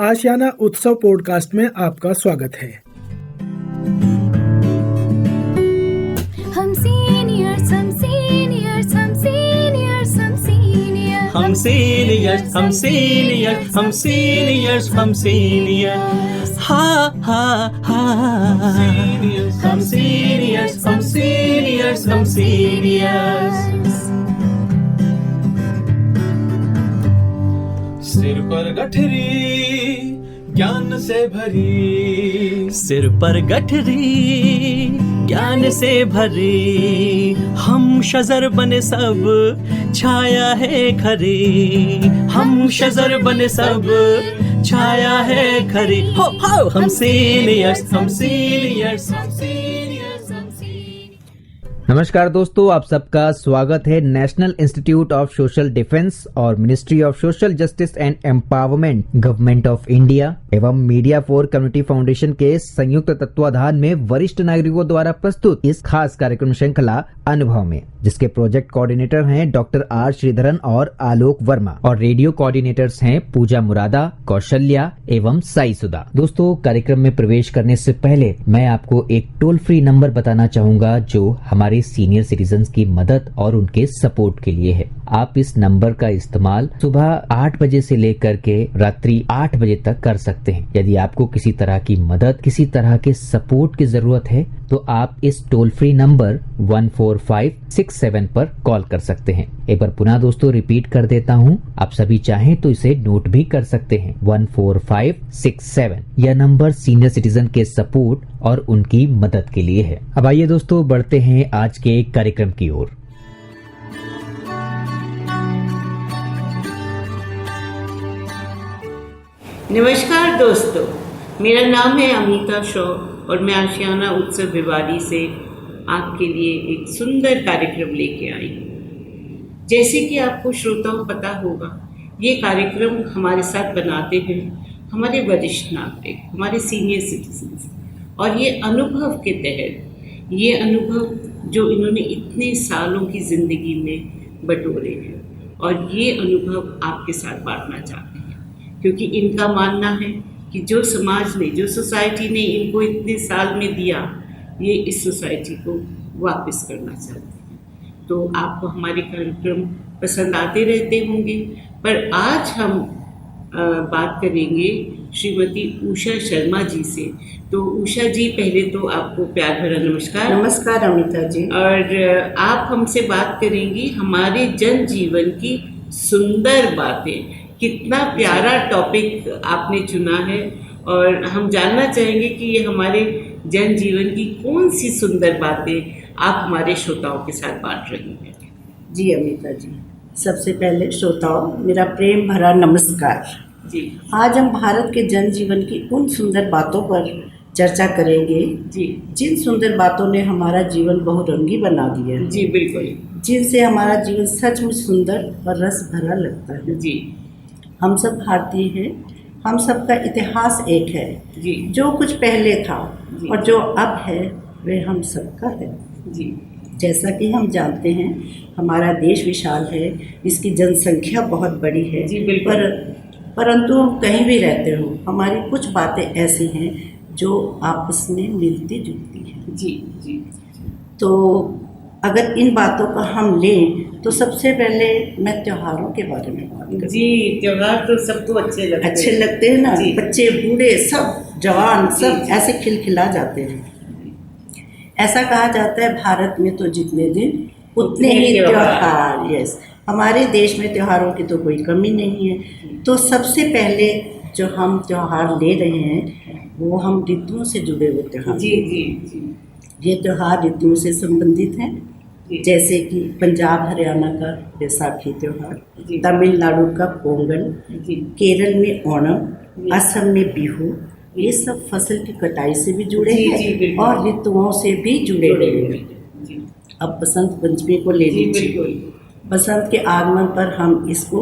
आशियाना उत्सव पॉडकास्ट में आपका स्वागत है। हम सीनियर्स हम सीनियर्स हम सीनियर्स हम सीनियर्स हम सीनियर्स हम सीनियर्स हम सीनियर्स हम सीनियर्स हा हा हा हम सीनियर्स हम सीनियर्स हम सीनियर्स। सिर पर गठरी ज्ञान से भरी, सिर पर गठरी ज्ञान से भरी, हम शजर बने सब छाया है खरी, हम शजर बने सब छाया है खरी। हो हम सीनियर्स हम सीनियर्स हम सीनियर्स हम सीनियर्स। नमस्कार दोस्तों, आप सबका स्वागत है National Institute of Social Defence और Ministry of Social Justice and Empowerment, Government of India एवं मीडिया फॉर कम्युनिटी फाउंडेशन के संयुक्त तत्वाधान में वरिष्ठ नागरिकों द्वारा प्रस्तुत इस खास कार्यक्रम श्रृंखला अनुभव में, जिसके प्रोजेक्ट कोऑर्डिनेटर हैं डॉक्टर आर श्रीधरन और आलोक वर्मा और रेडियो कोऑर्डिनेटर्स हैं पूजा मुरादा, कौशल्या एवं साई सुधा। दोस्तों, कार्यक्रम में प्रवेश करने से पहले मैं आपको एक टोल फ्री नंबर बताना चाहूंगा जो हमारे सीनियर सिटीजन्स की मदद और उनके सपोर्ट के लिए है। आप इस नंबर का इस्तेमाल सुबह 8 बजे से लेकर के रात्रि 8 बजे तक कर सकते हैं। यदि आपको किसी तरह की मदद, किसी तरह के सपोर्ट की जरूरत है तो आप इस टोल फ्री नंबर 14567 पर कॉल कर सकते हैं। एक बार पुनः दोस्तों रिपीट कर देता हूँ, आप सभी चाहें तो इसे नोट भी कर सकते हैं। 14567 यह नंबर सीनियर सिटीजन के सपोर्ट और उनकी मदद के लिए है। अब आइए दोस्तों बढ़ते हैं आज के कार्यक्रम की ओर। नमस्कार दोस्तों, मेरा नाम है अमिता शॉ और मैं आशियाना उत्सव भिवाड़ी से आपके लिए एक सुंदर कार्यक्रम लेके आई हूँ। जैसे कि आपको श्रोताओं पता होगा, ये कार्यक्रम हमारे साथ बनाते हैं हमारे वरिष्ठ नागरिक, हमारे सीनियर सिटीजन्स, और ये अनुभव के तहत, ये अनुभव जो इन्होंने इतने सालों की ज़िंदगी में बटोरे हैं, और ये अनुभव आपके साथ बांटना चाहते हैं क्योंकि इनका मानना है कि जो समाज ने, जो सोसाइटी ने इनको इतने साल में दिया, ये इस सोसाइटी को वापस करना चाहते हैं। तो आपको हमारे कार्यक्रम पसंद आते रहते होंगे, पर आज हम बात करेंगे श्रीमती उषा शर्मा जी से। तो उषा जी, पहले तो आपको प्यार भरा नमस्कार। नमस्कार अमिता जी। और आप हमसे बात करेंगी हमारे जन जीवन की सुंदर बातें। कितना प्यारा टॉपिक आपने चुना है, और हम जानना चाहेंगे कि ये हमारे जन जीवन की कौन सी सुंदर बातें आप हमारे श्रोताओं के साथ बांट रही हैं। जी अमिता जी, सबसे पहले श्रोताओं, मेरा प्रेम भरा नमस्कार जी। आज हम भारत के जन जीवन की उन सुंदर बातों पर चर्चा करेंगे जी, जिन सुंदर बातों ने हमारा जीवन बहुरंगी बना दिया है। जी बिल्कुल, जिनसे हमारा जीवन सचमुच सुंदर और रस भरा लगता है। जी। हम सब भारतीय हैं, हम सबका इतिहास एक है जी। जो कुछ पहले था जी। और जो अब है वे हम सबका है जी। जैसा कि हम जानते हैं, हमारा देश विशाल है, इसकी जनसंख्या बहुत बड़ी है जी बिल्कुल। परंतु हम कहीं भी रहते हो, हमारी कुछ बातें ऐसी हैं जो आपस में मिलती जुलती हैं। जी जी। तो अगर इन बातों का हम लें तो सबसे पहले मैं त्योहारों के बारे में बात करूँ। जी, त्योहार तो सबको अच्छे लगते हैं ना। जी। बच्चे, बूढ़े, सब जवान, सब ऐसे खिलखिला जाते हैं। ऐसा कहा जाता है, भारत में तो जितने दिन उतने ही त्योहार। यस, हमारे देश में त्योहारों की तो कोई कमी नहीं है। तो सबसे पहले जो हम त्योहार ले रहे हैं वो हम ऋतुओं से जुड़े हुए त्योहार। जी जी जी। ये त्योहार ऋतुओं से संबंधित हैं, जैसे कि पंजाब हरियाणा का बैसाखी त्योहार, तमिलनाडु का पोंगल, केरल में ओणम, असम में बिहू। ये सब फसल की कटाई से भी जुड़े हैं और ऋतुओं से भी जुड़े हुए हैं। अब बसंत पंचमी को ले लीजिए। बसंत के आगमन पर हम इसको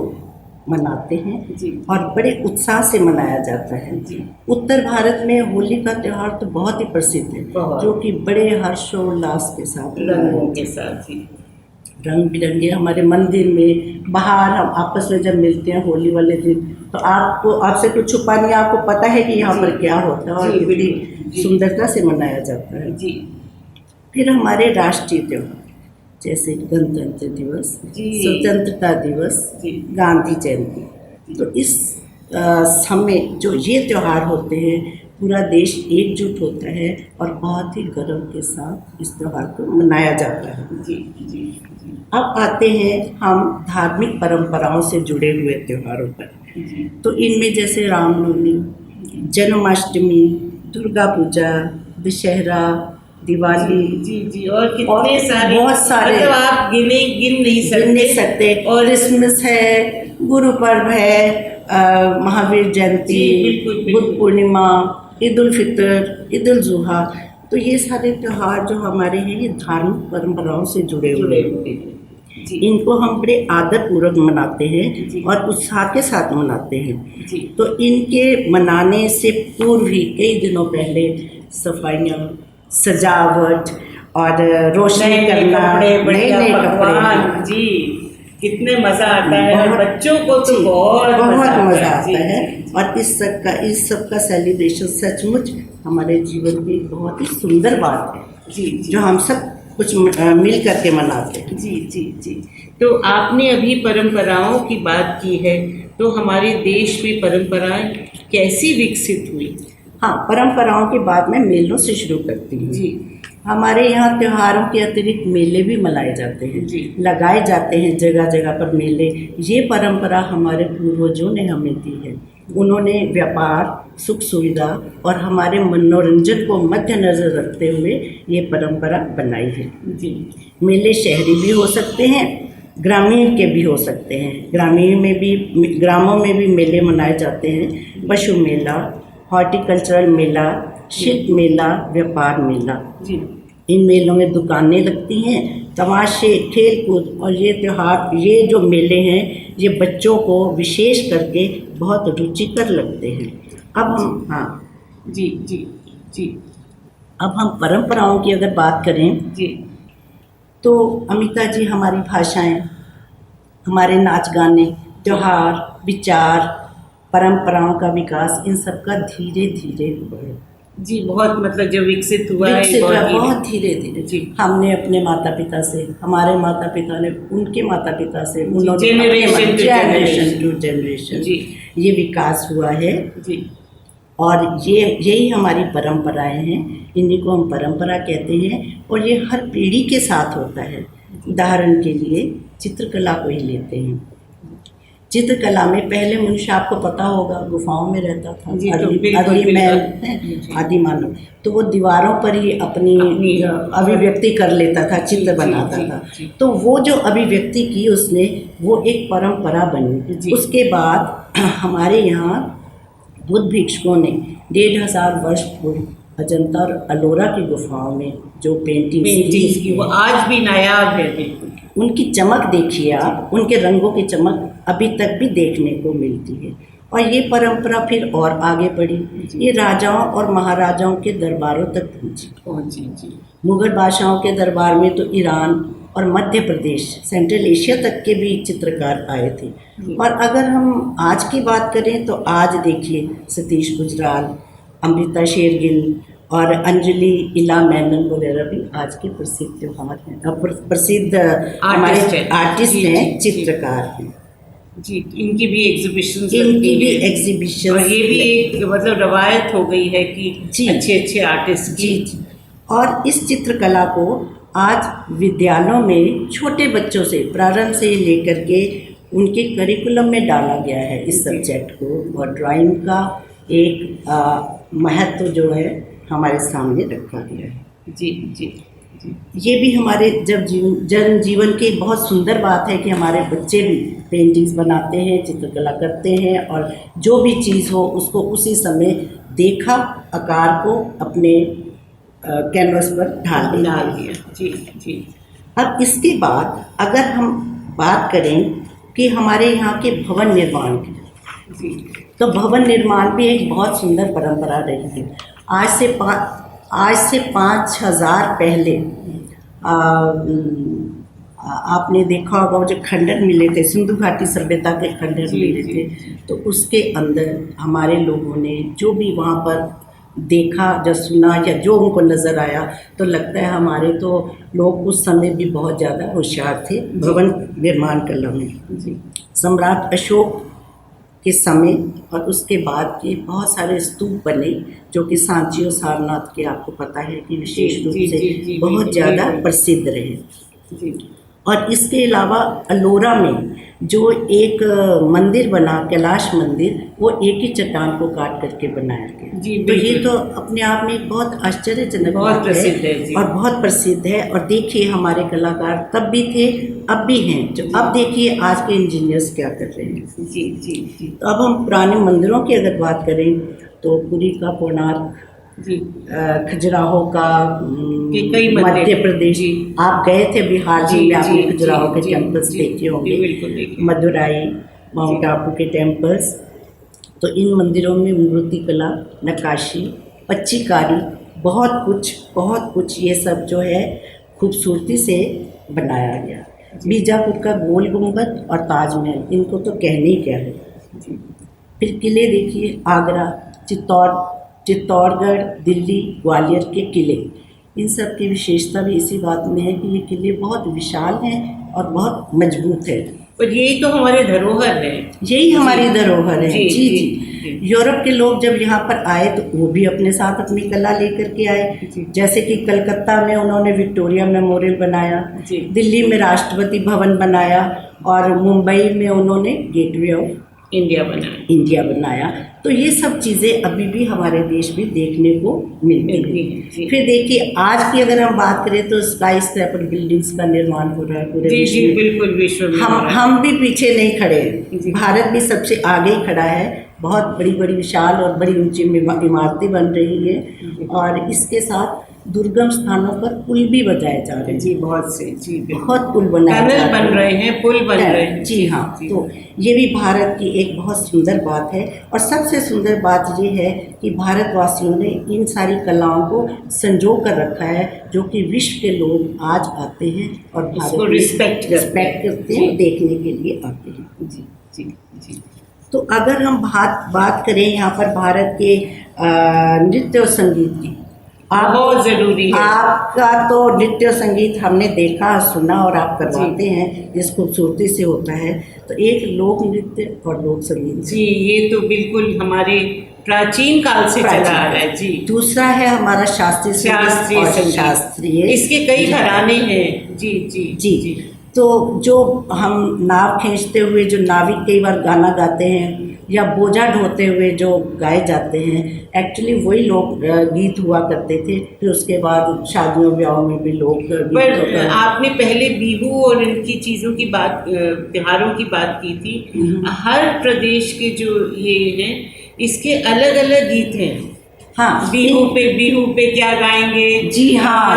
मनाते हैं और बड़े उत्साह से मनाया जाता है। उत्तर भारत में होली का त्यौहार तो बहुत ही प्रसिद्ध है, जो कि बड़े हर्षोल्लास के साथ, रंगों के साथ, रंग बिरंगे हमारे मंदिर में बाहर हम आपस में जब मिलते हैं होली वाले दिन, तो आपको आपसे कुछ छुपा नहीं, आपको पता है कि यहाँ पर क्या होता है और जी, कितनी बिल्कुल। सुंदरता से मनाया जाता है। जी फिर हमारे राष्ट्रीय त्योहार जैसे गणतंत्र दिवस, जी। स्वतंत्रता दिवस, जी। गांधी जयंती। तो इस समय जो ये त्योहार होते हैं पूरा देश एकजुट होता है और बहुत ही गर्व के साथ इस त्योहार को मनाया जाता है। जी जी अब आते हैं हम धार्मिक परंपराओं से जुड़े हुए त्योहारों पर। जी तो इनमें जैसे रामनवमी, जन्माष्टमी, दुर्गा पूजा, दशहरा, दिवाली, जी जी और कितने सारे, बहुत सारे, मतलब आप गिन नहीं गिन नहीं सकते। और क्रिसमस है, गुरु पर्व है, महावीर जयंती, जी, बिल्कुल, बिल्कुल। बुद्ध पूर्णिमा, ईद उल फितर, ईद उल जुहा। तो ये सारे त्योहार जो हमारे हैं ये धार्मिक परंपराओं से जुड़े हुए हैं। जी इनको हम बड़े आदर पूर्वक मनाते जी। हैं और उत्साह के साथ मनाते हैं। जी तो इनके मनाने से पूर्व ही कई दिनों पहले सफाइयाँ, सजावट और रोशनी नए करना, कपड़े, बढ़िया नए पकवान, जी कितने मजा आता है और बहुत- बच्चों को तो जी, बहुत मजा आता जी, है। जी, और इस सब का सेलिब्रेशन सचमुच हमारे जीवन की बहुत ही सुंदर बात है जी जी जो हम सब कुछ मिल करके मनाते हैं। जी जी जी। तो आपने अभी परंपराओं की बात की है, तो हमारे देश में परंपराएं कैसी विकसित हुई? हाँ, परंपराओं की बात मैं मेलों से शुरू करती हूँ। जी हमारे यहाँ त्योहारों के अतिरिक्त मेले भी मनाए जाते हैं, जी। लगाए जाते हैं जगह जगह पर मेले। ये परंपरा हमारे पूर्वजों ने हमें दी है। उन्होंने व्यापार, सुख सुविधा और हमारे मनोरंजन को मद्देनजर रखते हुए ये परंपरा बनाई है। जी मेले शहरी भी हो सकते हैं, ग्रामीण के भी हो सकते हैं। ग्रामों में भी मेले मनाए जाते हैं। पशु मेला, हॉर्टिकल्चरल मेला, शिल्प मेला, व्यापार मेला। जी इन मेलों में दुकानें लगती हैं, तमाशे, खेल कूद। और ये जो मेले हैं ये बच्चों को विशेष करके बहुत रुचिकर लगते हैं। जी जी जी अब हम परंपराओं की अगर बात करें जी तो अमिता जी, हमारी भाषाएं, हमारे नाच गाने, त्योहार, विचार, परंपराओं का विकास, इन सब का धीरे धीरे हुआ है। जी बहुत, मतलब जो विकसित हुआ है विकसित हुआ बहुत ही- बहुत धीरे धीरे। जी। हमने अपने माता पिता से, हमारे माता पिता ने उनके माता पिता से, उन्होंने generation to generation to generation जी ये विकास हुआ है। जी और यही हमारी परंपराएं हैं, इन्हीं को हम परंपरा कहते हैं। और ये हर पीढ़ी के साथ होता है। उदाहरण के लिए चित्रकला को ही लेते हैं। चित्रकला में पहले मनुष्य, आपको पता होगा, गुफाओं में रहता था, जी, तो आदि बिल्कुल, मैन बिल्कुल। है, जी। आदि मानव। तो वो दीवारों पर ही अपनी अभिव्यक्ति कर लेता था, चित्र जी, बनाता जी, था। जी। तो वो जो अभिव्यक्ति की उसने, वो एक परंपरा बनी। जी। उसके बाद हमारे यहाँ बुद्ध भिक्षुओं ने 1500 वर्ष पूर्व अजंता और अलोरा की गुफाओं में जो पेंटिंग्स की, वो आज भी नायाब है बिल्कुल। उनकी चमक देखिए आप, उनके रंगों की चमक अभी तक भी देखने को मिलती है। और ये परंपरा फिर और आगे बढ़ी, ये राजाओं और महाराजाओं के दरबारों तक पहुंची। जी जी मुगल बादशाहों के दरबार में तो ईरान और मध्य प्रदेश, सेंट्रल एशिया तक के भी चित्रकार आए थे। और अगर हम आज की बात करें तो आज देखिए सतीश गुजराल, अमृता शेरगिल और अंजलि इला मेनन वगैरह भी आज के प्रसिद्ध त्योहार हैं, प्रसिद्ध हमारे आर्टिस्ट जी, हैं, जी, जी। चित्रकार हैं। जी, इनकी भी एग्जीबिशंस इनकी भी एग्जीबिशन, और ये भी एक मतलब रवायत हो गई है कि जी। अच्छे अच्छे आर्टिस्ट जी की। जी। और इस चित्रकला को आज विद्यालयों में छोटे बच्चों से, प्रारंभ से लेकर के उनके करिकुलम में डाला गया है इस सब्जेक्ट को। और ड्राइंग का एक महत्व जो है हमारे सामने रखा गया है। जी जी जी ये भी हमारे जन जीवन की बहुत सुंदर बात है कि हमारे बच्चे भी पेंटिंग्स बनाते हैं, चित्रकला करते हैं और जो भी चीज़ हो उसको उसी समय देखा, आकार को अपने कैनवस पर ढाल दिया। जी जी अब इसके बाद अगर हम बात करें कि हमारे यहाँ के भवन निर्माण की, जी तो भवन निर्माण भी एक बहुत सुंदर परंपरा रही है। आज से 5000 पहले आपने देखा होगा वो जो खंडर मिले थे, सिंधु घाटी सभ्यता के खंडर मिले थे, तो उसके अंदर हमारे लोगों ने जो भी वहाँ पर देखा या सुना या जो उनको नज़र आया, तो लगता है हमारे तो लोग उस समय भी बहुत ज़्यादा होशियार थे भवन निर्माण कला में। सम्राट अशोक के समय और उसके बाद के बहुत सारे स्तूप बने जो कि सांची और सारनाथ के आपको पता है कि विशेष रूप से बहुत ज़्यादा प्रसिद्ध रहे। और इसके अलावा अलोरा में जो एक मंदिर बना, कैलाश मंदिर, वो एक ही चट्टान को काट करके बनाया गया। तो ये तो अपने आप में एक बहुत आश्चर्यजनक बात है और बहुत प्रसिद्ध है। और देखिए हमारे कलाकार तब भी थे, अब भी हैं, जो अब देखिए आज के इंजीनियर्स क्या कर रहे हैं। जी। तो अब हम पुराने मंदिरों की अगर बात करें तो पुरी का कोणार्क, खजुराहो का मध्य प्रदेश, आप गए थे बिहार जी में, आपने खजुराहो के टेम्पल्स देखे होंगे, मदुराई, माउंट आबू के टेम्पल्स। तो इन मंदिरों में मूर्ति कला, नक्काशी, पच्चीकारी, बहुत कुछ ये सब जो है खूबसूरती से बनाया गया। बीजापुर का गोल गुंबद और ताजमहल, इनको तो कहने ही क्या है। फिर किले देखिए, आगरा, चित्तौड़गढ़, दिल्ली, ग्वालियर के किले, इन सब की विशेषता भी इसी बात में है कि ये किले बहुत विशाल हैं और बहुत मजबूत है। और यही तो हमारे धरोहर है, यही हमारी धरोहर है। जी। यूरोप के लोग जब यहाँ पर आए तो वो भी अपने साथ अपनी कला लेकर के आए। जैसे कि कलकत्ता में उन्होंने विक्टोरिया मेमोरियल बनाया, दिल्ली में राष्ट्रपति भवन बनाया और मुंबई में उन्होंने गेटवे ऑफ इंडिया बनाया। तो ये सब चीज़ें अभी भी हमारे देश में देखने को मिलती हैं। फिर देखिए आज की अगर हम बात करें तो स्काई स्क्रैपर बिल्डिंग्स का निर्माण हो रहा है पूरे विश्व में। बिल्कुल विश्व में हम भी पीछे नहीं खड़े हैं, भारत भी सबसे आगे खड़ा है। बहुत बड़ी विशाल और बड़ी ऊंची इमारतें बन रही है और इसके साथ दुर्गम स्थानों पर पुल भी बनाए जा रहे हैं। बहुत पुल बन रहे हैं, पुल बन रहे हैं। जी हाँ। तो ये भी भारत की एक बहुत सुंदर बात है। और सबसे सुंदर बात ये है कि भारतवासियों ने इन सारी कलाओं को संजो कर रखा है, जो कि विश्व के लोग आज आते हैं और भारत को रिस्पेक्ट करते हैं, देखने के लिए आते हैं। जी। तो अगर हम बात करें यहाँ पर भारत के नृत्य और संगीत की, बहुत जरूरी है। आपका तो नृत्य संगीत हमने देखा, सुना और आप करवाते हैं जिस खूबसूरती से होता है। तो एक लोक नृत्य और लोक संगीत, जी ये तो बिल्कुल हमारे प्राचीन काल से चला आ रहा है। जी। दूसरा है हमारा शास्त्रीय, इसके कई घराने हैं। जी। तो जो हम नाव खींचते हुए जो नाविक कई बार गाना गाते हैं या बोझा ढोते हुए जो गाए जाते हैं, एक्चुअली वही लोग गीत हुआ करते थे। फिर उसके बाद शादियों ब्याहों में भी लोग पर आपने पहले बिहू और इनकी चीज़ों की बात, त्योहारों की बात की थी। हर प्रदेश के जो ये हैं इसके अलग अलग गीत हैं। हाँ, बिहू पे क्या गाएंगे? जी हाँ,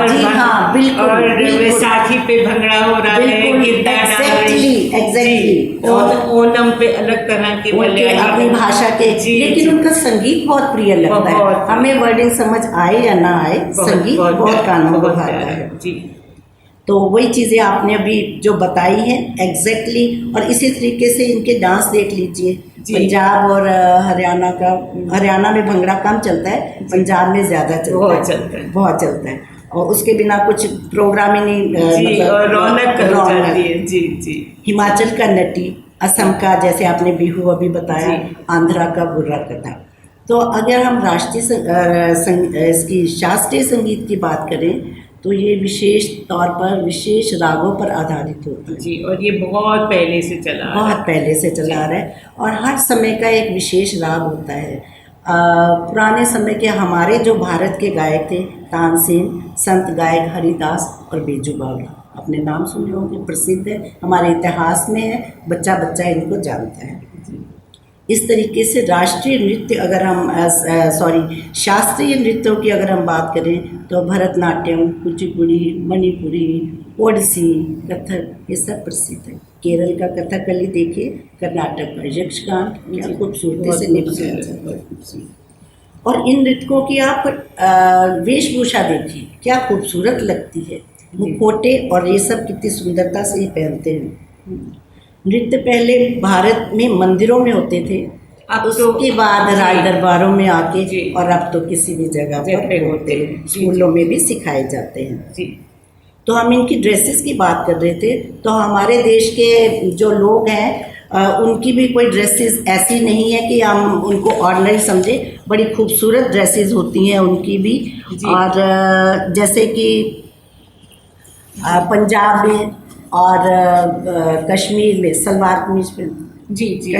बिल्कुल। और वैसाखी पे भंगड़ा हो रहा है, गिद्दा एग्जैक्टली। और ओनम पे अलग तरह के अपनी भाषा के, लेकिन उनका संगीत बहुत प्रिय लगता है हमें। वर्डिंग समझ आए या ना आए, संगीत बहुत कानों को भाता है। जी। तो वही चीज़ें आपने अभी जो बताई हैं एग्जैक्टली। और इसी तरीके से इनके डांस देख लीजिए, पंजाब और हरियाणा में भंगड़ा कम चलता है, पंजाब में ज़्यादा बहुत चलता है। और उसके बिना कुछ प्रोग्राम ही नहीं, रौनक जाती है। जी। हिमाचल का नटी, असम का जैसे आपने बिहू अभी बताया, आंध्रा का बुर्रा कथा। तो अगर हम इसकी शास्त्रीय संगीत की बात करें तो ये विशेष तौर पर विशेष रागों पर आधारित होता है। जी। और ये बहुत पहले से चला आ रहा है और हर समय का एक विशेष राग होता है। पुराने समय के हमारे जो भारत के गायक थे, तानसेन, संत गायक हरिदास और बेजू बावला, अपने नाम सुने होंगे, प्रसिद्ध है, हमारे इतिहास में है, बच्चा इनको जानता है। इस तरीके से राष्ट्रीय नृत्य अगर हम शास्त्रीय नृत्यों की अगर हम बात करें तो भरतनाट्यम, कुचिपुड़ी, मणिपुरी, ओडिसी, कथक, ये सब प्रसिद्ध है। केरल का कथकली देखिए, कर्नाटक का यक्षगान, क्या खूबसूरती से निभाया जाता है। और इन नृत्यों की आप वेशभूषा देखिए, क्या खूबसूरत लगती है। मुखौटे और ये सब कितनी सुंदरता से ये पहनते हैं। नृत्य पहले भारत में मंदिरों में होते थे, अब तो उसके बाद राज दरबारों में आके जी। और अब तो किसी भी जगह जगह पर होते हैं। स्कूलों में भी सिखाए जाते हैं। जी तो हम इनकी ड्रेसेस की बात कर रहे थे, तो हमारे देश के जो लोग हैं उनकी भी कोई ड्रेसेस ऐसी नहीं है कि हम उनको ऑर्डिनरी समझे, बड़ी खूबसूरत ड्रेसेस होती हैं उनकी भी। और जैसे कि पंजाब में और कश्मीर में सलवार कमीज पहनते, जी जी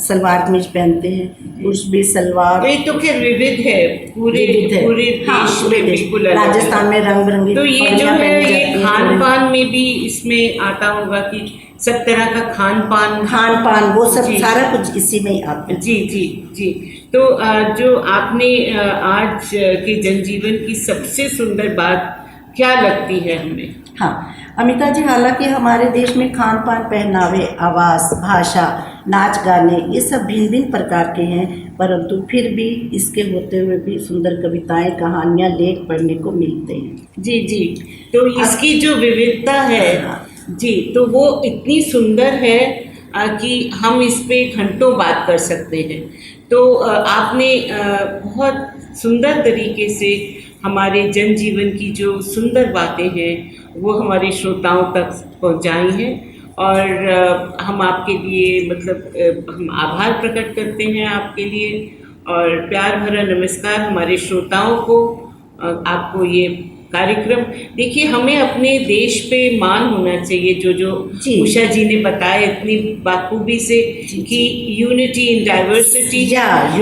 सलवार कमीज पहनते हैं, पुरुष भी सलवार। ये तो खैर विविध है, पूरे विविध है। पूरे हाँ, देश पूरे में देश। बिल्कुल अलग है। राजस्थान में रंग बिरंगी तो ये जो साड़ियाँ है पहनी ये जाती हैं। खान पान में भी इसमें आता होगा कि सब तरह का खान पान वो सब जी। सारा कुछ इसी में ही आता है। जी जी जी। तो जो आपने आज के जनजीवन की सबसे सुंदर बात क्या लगती है हमें? हाँ अमिता जी, हालांकि हमारे देश में खान पान, पहनावे, आवास, भाषा, नाच गाने ये सब भिन्न भिन्न प्रकार के हैं, परंतु फिर भी इसके होते हुए भी सुंदर कविताएं, कहानियां, लेख पढ़ने को मिलते हैं। जी जी। तो इसकी जो विविधता है जी, तो वो इतनी सुंदर है कि हम इस पे घंटों बात कर सकते हैं। तो आपने बहुत सुंदर तरीके से हमारे जनजीवन की जो सुंदर बातें हैं वो हमारे श्रोताओं तक पहुंचाई हैं, और हम आपके लिए मतलब हम आभार प्रकट करते हैं आपके लिए, और प्यार भरा नमस्कार हमारे श्रोताओं को। आपको ये कार्यक्रम देखिए, हमें अपने देश पे मान होना चाहिए, जो जी। उषा जी ने बताया इतनी बाखूबी से कि यूनिटी इन डाइवर्सिटी,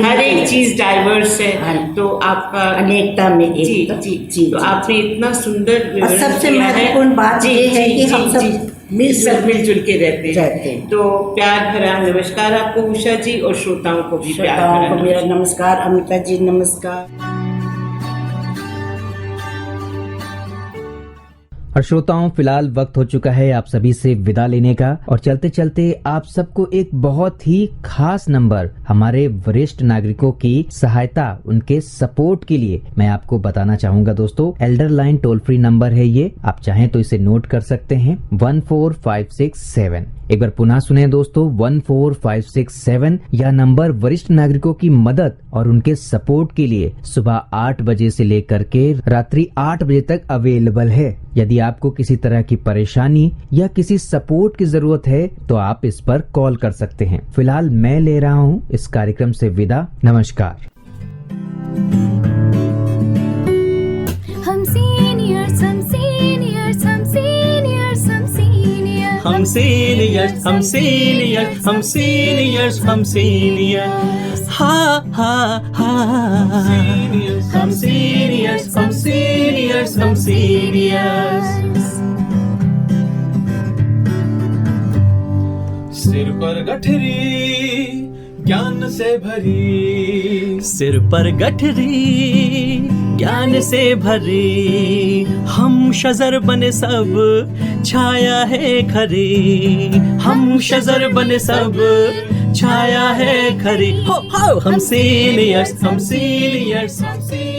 हर एक चीज डाइवर्स है। हाँ। तो आपका अनेकता में जी एकता। जी जी, तो जी। आपने इतना सुंदर और विवरण सबसे किया है। महत्वपूर्ण बात जी, ये है जी, कि जी, हम सब जी, सब मिलजुल के रहते रहते हैं। हैं। तो प्यार भरा नमस्कार आपको उषा जी, और श्रोताओं को भी प्यार श्रोताओं भरा को मेरा नमस्कार। अमिता जी नमस्कार। और श्रोताओं, फिलहाल वक्त हो चुका है आप सभी से विदा लेने का, और चलते चलते आप सबको एक बहुत ही खास नंबर हमारे वरिष्ठ नागरिकों की सहायता, उनके सपोर्ट के लिए मैं आपको बताना चाहूंगा दोस्तों। Elder line toll free number है ये, आप चाहें तो इसे नोट कर सकते हैं, 14567। एक बार पुनः सुने दोस्तों, 14567। यह नंबर वरिष्ठ नागरिकों की मदद और उनके सपोर्ट के लिए सुबह 8 बजे से लेकर के रात्रि 8 बजे तक अवेलेबल है। यदि आपको किसी तरह की परेशानी या किसी सपोर्ट की जरूरत है तो आप इस पर कॉल कर सकते हैं। फिलहाल मैं ले रहा हूं इस कार्यक्रम से विदा। नमस्कार। हम सीनियर्स हम सीनियर्स हम सीनियर्स हम सीनियर्स हम सीनियर्स हम सीनियर्स हम सीनियर्स हम सीनियर्स, हा हा हा, हम सीनियर्स हम सीनियर्स हम सीनियर्स। सिर पर गठरी ज्ञान से भरी, सिर पर गठरी ज्ञान से भरी, हम शजर बने सब छाया है खरी, हम शजर बने सब छाया है खरी, हो हम सीनियर्स हम सीनियर्स हम सीनियर्स।